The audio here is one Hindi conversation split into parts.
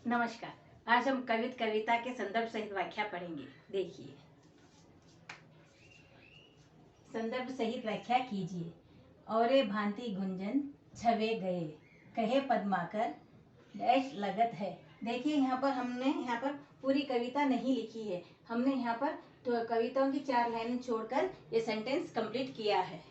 नमस्कार। आज हम कविता के संदर्भ सहित व्याख्या पढ़ेंगे। देखिए, संदर्भ सहित व्याख्या कीजिए। औरे भांति गुंजन छवे गए, कहे पद्माकर डैश लगत है। देखिए, यहाँ पर हमने पूरी कविता नहीं लिखी है। हमने यहाँ पर तो कविताओं की 4 लाइन छोड़कर ये सेंटेंस कंप्लीट किया है।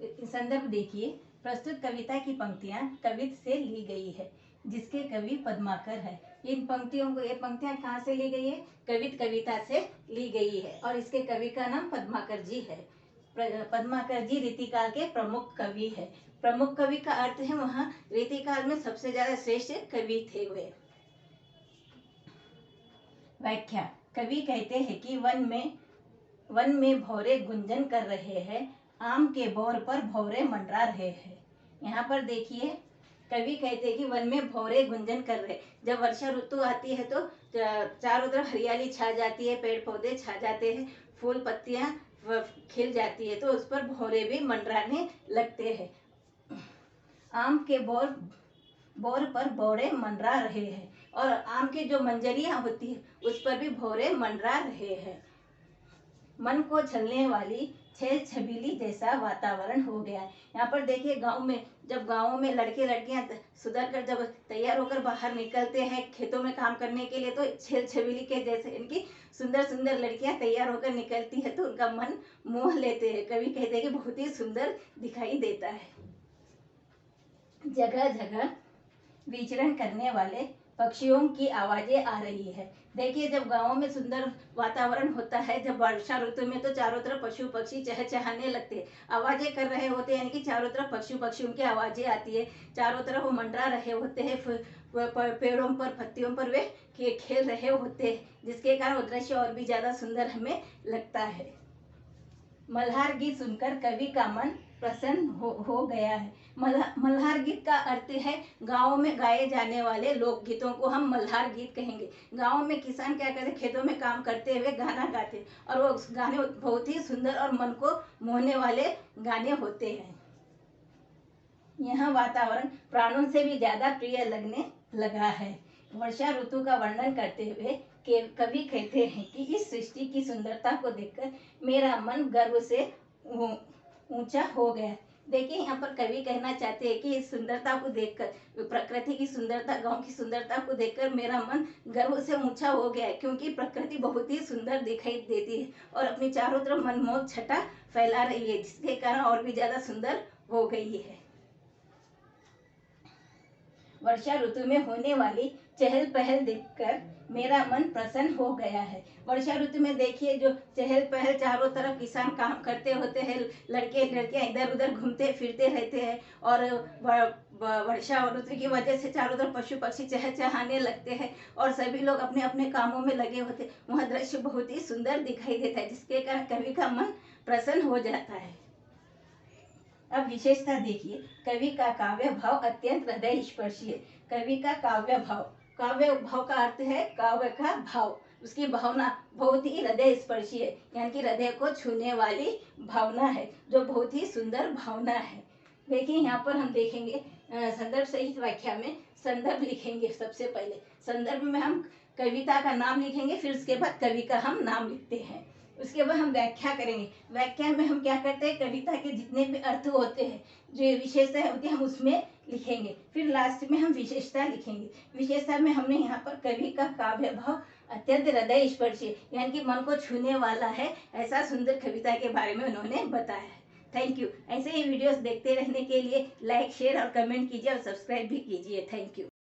संदर्भ देखिए, प्रस्तुत कविता की पंक्तियां कवित से ली गई है, जिसके कवि पद्माकर है। ये पंक्तियां कहाँ से ली गई है? कवित कविता से ली गई है और इसके कवि का नाम पद्माकर जी है। पद्माकर जी रीतिकाल के प्रमुख कवि है। प्रमुख कवि का अर्थ है वहाँ रीतिकाल में सबसे ज्यादा श्रेष्ठ कवि थे वे। व्याख्या। कवि कहते हैं कि वन में भौरे गुंजन कर रहे हैं, आम के बोर पर भौरे मंडरा रहे हैं। यहाँ पर देखिए, कवि कहते हैं कि वन में भौरे गुंजन कर रहे। जब वर्षा ऋतु आती है तो चारों तरफ हरियाली छा जाती है, पेड़ पौधे छा जाते हैं, फूल पत्तियां खिल जाती है, तो उस पर भौरे भी मंडराने लगते हैं। आम के बोर पर भौरे मंडरा रहे हैं और आम की जो मंजरियां होती है उस पर भी भौरे मंडरा रहे हैं। मन को छलने वाली छेल छबीली जैसा वातावरण हो गया है। यहाँ पर देखिए, गाँव में लड़के लड़कियां सुधर कर जब तैयार होकर बाहर निकलते हैं खेतों में काम करने के लिए, तो छेल छबीली के जैसे इनकी सुंदर सुंदर लड़कियां तैयार होकर निकलती है तो उनका मन मोह लेते हैं। कवि कहते हैं कि बहुत ही सुंदर दिखाई देता है। जगह जगह विचरण करने वाले पक्षियों की आवाजें आ रही है। देखिए, जब गाँव में सुंदर वातावरण होता है, जब वर्षा ऋतु में, तो चारों तरफ पशु पक्षी चहचहाने लगते हैं, आवाजें कर रहे होते हैं, यानी कि चारों तरफ पक्षी उनकी आवाजें आती है, चारों तरफ वो मंडरा रहे होते हैं, पेड़ों पर पत्तियों पर वे खेल रहे होते हैं, जिसके कारण वो दृश्य और भी ज्यादा सुंदर हमें लगता है। मल्हार गीत सुनकर कवि का मन प्रसन्न हो गया है। मल्हार गीत का अर्थ है गाँव में गाए जाने वाले लोक गीतों को हम मल्हार गीत कहेंगे। गाँव में किसान क्या करते, खेतों में काम करते हुए गाना गाते और वो गाने बहुत ही सुंदर और मन को मोहने वाले गाने होते हैं। यह वातावरण प्राणों से भी ज्यादा प्रिय लगने लगा है। वर्षा ऋतु का वर्णन करते हुए कवि कहते हैं कि इस सृष्टि की सुंदरता को देखकर मेरा मन गर्व से ऊंचा हो गया। देखिए, यहाँ पर कवि कहना चाहते हैं कि इस सुंदरता को देखकर, प्रकृति की सुंदरता, गांव की सुंदरता को देखकर मेरा मन गर्व से ऊंचा हो गया है, क्योंकि प्रकृति बहुत ही सुंदर दिखाई देती है और अपनी चारों तरफ मनमोहक छटा फैला रही है, जिसके कारण और भी ज्यादा सुंदर हो गई है। वर्षा ऋतु में होने वाली चहल पहल देखकर मेरा मन प्रसन्न हो गया है। वर्षा ऋतु में देखिए, जो चहल पहल, चारों तरफ किसान काम करते होते हैं, लड़के लड़कियां इधर उधर घूमते फिरते रहते हैं और वर्षा ऋतु की वजह से चारों तरफ पशु पक्षी चहचहाने लगते हैं और सभी लोग अपने अपने कामों में लगे होते हैं। वह दृश्य बहुत ही सुंदर दिखाई देता है, जिसके कारण कवि का मन प्रसन्न हो जाता है। अब विशेषता देखिए, कवि का काव्य भाव अत्यंत हृदय स्पर्शी है। कवि का काव्य भाव का अर्थ है काव्य का भाव, उसकी भावना बहुत ही हृदय स्पर्शी है, यानी कि हृदय को छूने वाली भावना है, जो बहुत ही सुंदर भावना है। देखिए, यहाँ पर हम देखेंगे संदर्भ सहित व्याख्या में संदर्भ लिखेंगे। सबसे पहले संदर्भ में हम कविता का नाम लिखेंगे, फिर उसके बाद कवि का हम नाम लिखते हैं। उसके बाद हम व्याख्या करेंगे। व्याख्या में हम क्या करते हैं, कविता के जितने भी अर्थ होते हैं, जो विशेषता होती है, हम उसमें लिखेंगे। फिर लास्ट में हम विशेषता लिखेंगे। विशेषता में हमने यहाँ पर कवि का काव्य भाव अत्यंत हृदय स्पर्शी, यानी कि मन को छूने वाला है, ऐसा सुंदर कविता के बारे में उन्होंने बताया है। Thank you. ऐसे ही वीडियोस देखते रहने के लिए लाइक, शेयर और कमेंट कीजिए और सब्सक्राइब भी कीजिए। Thank you.